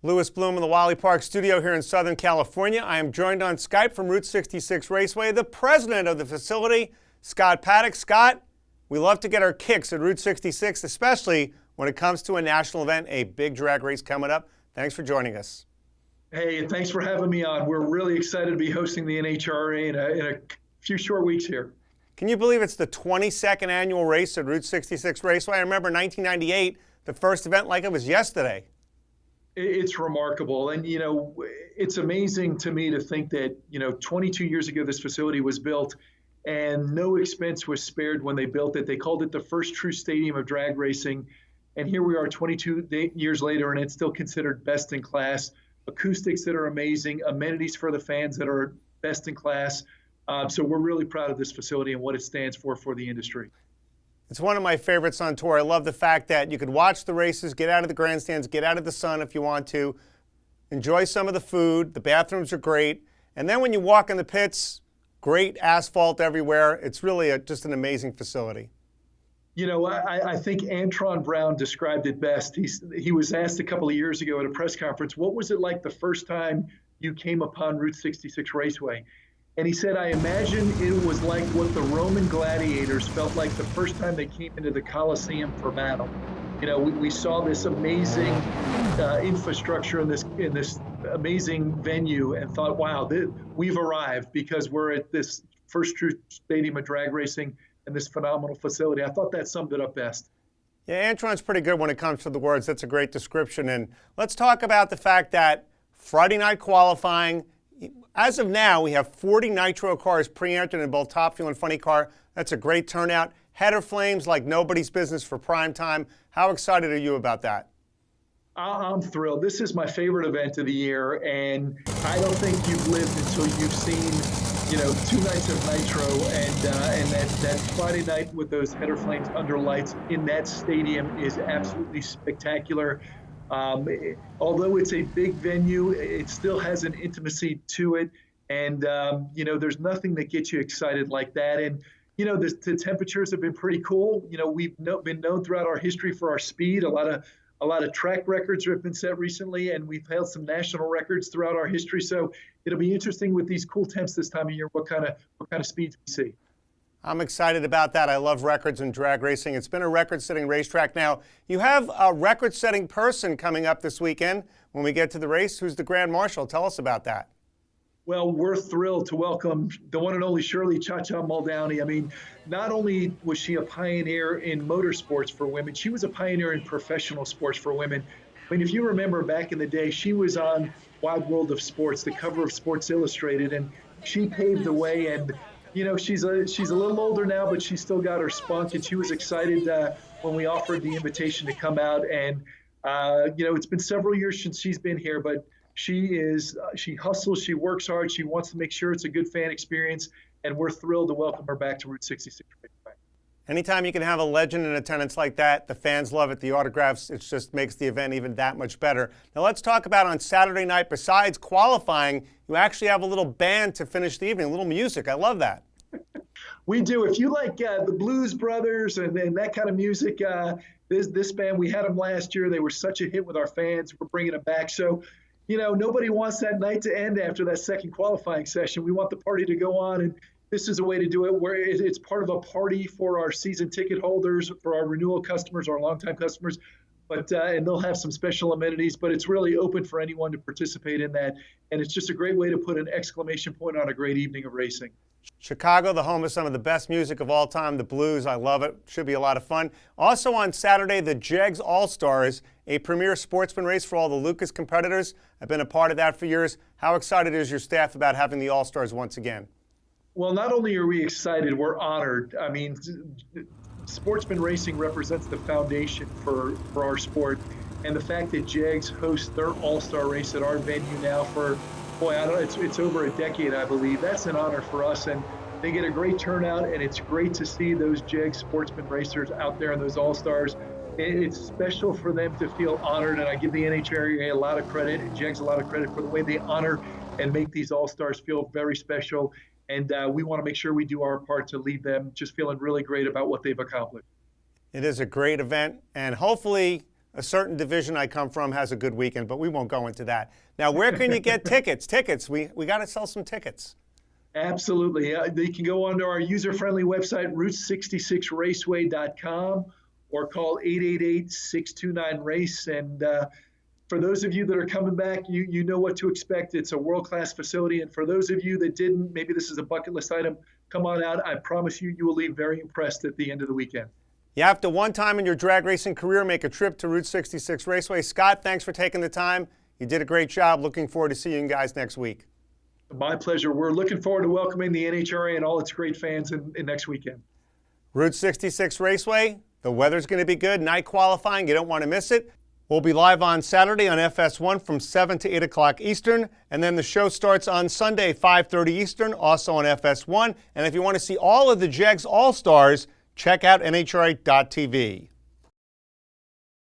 Lewis Bloom in the Wally Park studio here in Southern California. I am joined on Skype from Route 66 Raceway, the president of the facility, Scott Paddock. Scott, we love to get our kicks at Route 66, especially when it comes to a national event, a big drag race coming up. Thanks for joining us. Hey, thanks for having me on. We're really excited to be hosting the NHRA in a few short weeks here. Can you believe it's the 22nd annual race at Route 66 Raceway? I remember 1998, the first event like it was yesterday. It's remarkable. And, it's amazing to me to think that, 22 years ago, this facility was built and no expense was spared when they built it. They called it the first true stadium of drag racing. And here we are 22 years later, and it's still considered best in class. Acoustics that are amazing, amenities for the fans that are best in class. So we're really proud of this facility and what it stands for the industry. It's one of my favorites on tour. I love the fact that you could watch the races, get out of the grandstands, get out of the sun if you want to, enjoy some of the food. The bathrooms are great. And then when you walk in the pits, great asphalt everywhere. It's really just an amazing facility. I think Antron Brown described it best. He was asked a couple of years ago at a press conference, what was it like the first time you came upon Route 66 Raceway? And he said, I imagine it was like what the Roman gladiators felt like the first time they came into the Colosseum for battle. We saw this amazing infrastructure in this amazing venue and thought, wow, we've arrived because we're at this first true stadium of drag racing and this phenomenal facility. I thought that summed it up best. Yeah, Antron's pretty good when it comes to the words. That's a great description. And let's talk about the fact that Friday night qualifying, as of now, we have 40 nitro cars pre-entered in both Top Fuel and Funny Car. That's a great turnout. Header flames like nobody's business for prime time. How excited are you about that? I'm thrilled. This is my favorite event of the year, and I don't think you've lived until you've seen, 2 nights of nitro and that Friday night with those header flames under lights in that stadium is absolutely spectacular. Although it's a big venue, it still has an intimacy to it. And, there's nothing that gets you excited like that. And, the temperatures have been pretty cool. We've been known throughout our history for our speed. A lot of track records have been set recently, and we've held some national records throughout our history. So it'll be interesting with these cool temps this time of year, what kind of speeds we see. I'm excited about that. I love records in drag racing. It's been a record-setting racetrack now. You have a record-setting person coming up this weekend when we get to the race. Who's the Grand Marshal? Tell us about that. Well, we're thrilled to welcome the one and only Shirley Cha-Cha Muldowney. I mean, not only was she a pioneer in motorsports for women, she was a pioneer in professional sports for women. I mean, if you remember back in the day, she was on Wide World of Sports, the cover of Sports Illustrated, and she paved the way. And she's a little older now, but she's still got her spunk, and she was excited when we offered the invitation to come out. And it's been several years since she's been here, but she hustles, she works hard, she wants to make sure it's a good fan experience, and we're thrilled to welcome her back to Route 66. Anytime you can have a legend in attendance like that, the fans love it, the autographs, it just makes the event even that much better. Now let's talk about on Saturday night, besides qualifying, you actually have a little band to finish the evening, a little music. I love that. We do. If you like the Blues Brothers and that kind of music, this band, we had them last year. They were such a hit with our fans. We're bringing them back. So, nobody wants that night to end after that second qualifying session. We want the party to go on, and this is a way to do it where it's part of a party for our season ticket holders, for our renewal customers, our longtime customers. But and they'll have some special amenities, but it's really open for anyone to participate in that. And it's just a great way to put an exclamation point on a great evening of racing. Chicago, the home of some of the best music of all time, the blues. I love it. Should be a lot of fun. Also on Saturday, the JEGS All-Stars, a premier sportsman race for all the Lucas competitors. I've been a part of that for years. How excited is your staff about having the All-Stars once again? Well, not only are we excited, we're honored. I mean, sportsman racing represents the foundation for our sport. And the fact that JEGS hosts their All-Star race at our venue now for, it's over a decade, I believe. That's an honor for us. And they get a great turnout, and it's great to see those JEGS sportsman racers out there in those All-Stars. It's special for them to feel honored, and I give the NHRA a lot of credit and JEGS a lot of credit for the way they honor and make these All-Stars feel very special. And we want to make sure we do our part to leave them just feeling really great about what they've accomplished. It is a great event, and hopefully a certain division I come from has a good weekend, but we won't go into that. Now, where can you get tickets? We got to sell some tickets. Absolutely. They can go onto our user-friendly website, route66raceway.com, or call 888-629-RACE. And for those of you that are coming back, you know what to expect. It's a world-class facility. And for those of you that didn't, maybe this is a bucket list item, come on out. I promise you, you will leave very impressed at the end of the weekend. You have to one time in your drag racing career make a trip to Route 66 Raceway. Scott, thanks for taking the time. You did a great job. Looking forward to seeing you guys next week. My pleasure. We're looking forward to welcoming the NHRA and all its great fans in next weekend. Route 66 Raceway, the weather's going to be good. Night qualifying, you don't want to miss it. We'll be live on Saturday on FS1 from 7 to 8 o'clock Eastern. And then the show starts on Sunday, 5:30 Eastern, also on FS1. And if you want to see all of the JEGS All-Stars, check out NHRA.tv.